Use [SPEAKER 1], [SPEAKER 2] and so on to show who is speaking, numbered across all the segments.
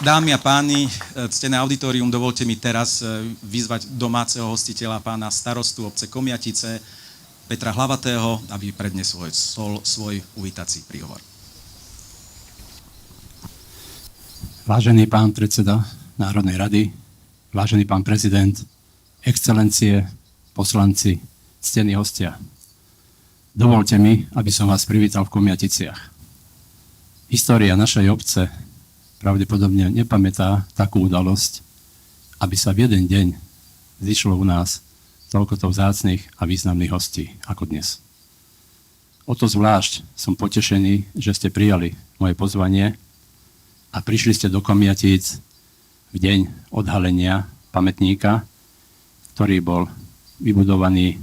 [SPEAKER 1] Dámy a páni, ctené auditorium, dovolte mi teraz vyzvať domáceho hostiteľa, pána starostu obce Komjatice, Petra Hlavatého, aby predniesol svoj uvítací príhovor.
[SPEAKER 2] Vážený pán predseda Národnej rady, vážený pán prezident, excelencie, poslanci, ctení hostia, dovolte mi, aby som vás privítal v Komjaticiach. História našej obce pravdepodobne nepamätá takú udalosť, aby sa v jeden deň zišlo u nás toľkoto vzácnych a významných hostí ako dnes. O to zvlášť som potešený, že ste prijali moje pozvanie a prišli ste do Komjatíc v deň odhalenia pamätníka, ktorý bol vybudovaný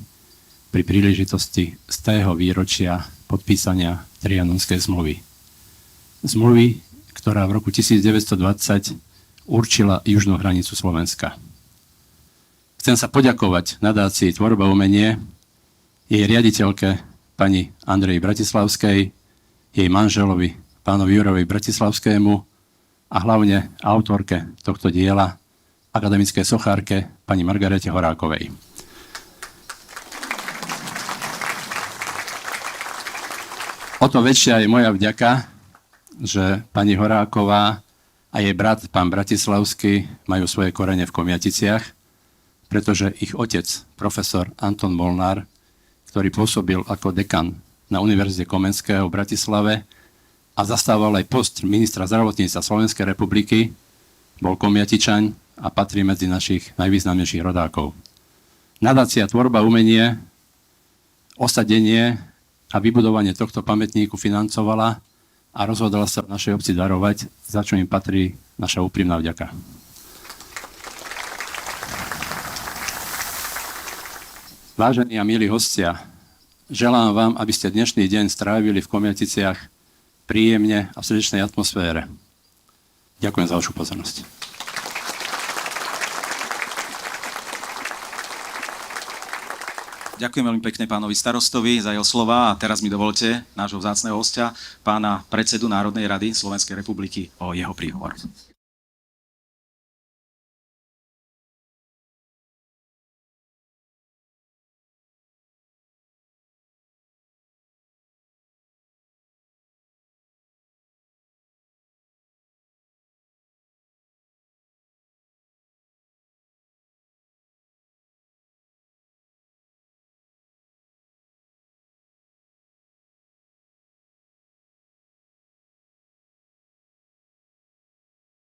[SPEAKER 2] pri príležitosti z tého výročia podpísania Trianonskej zmluvy. Zmluvy, ktorá v roku 1920 určila južnú hranicu Slovenska. Chcem sa poďakovať nadácii Tvorba umenie, jej riaditeľke pani Andreji Bratislavskej, jej manželovi pánovi Jurajovi Bratislavskému a hlavne autorke tohto diela, akademickej sochárke pani Margarete Horákovej. O to väčšia je moja vďaka, že pani Horáková a jej brat, pán Bratislavský, majú svoje korene v Komjaticiach, pretože ich otec, profesor Anton Molnár, ktorý pôsobil ako dekan na Univerzite Komenského v Bratislave a zastával aj post ministra zdravotníctva Slovenskej republiky, bol Komjatičaň a patrí medzi našich najvýznamnejších rodákov. Nadácia Tvorba umenie, osadenie a vybudovanie tohto pamätníku financovala a rozhodla sa v našej obci darovať, za čo im patrí naša úprimná vďaka. Vážení a milí hostia, želám vám, aby ste dnešný deň strávili v Komjaticiach príjemne a v srdečnej atmosfére. Ďakujem za vašu pozornosť.
[SPEAKER 1] Ďakujem veľmi pekne pánovi starostovi za jeho slova a teraz mi dovolte nášho vzácneho hostia, pána predsedu Národnej rady Slovenskej republiky, o jeho príhovor.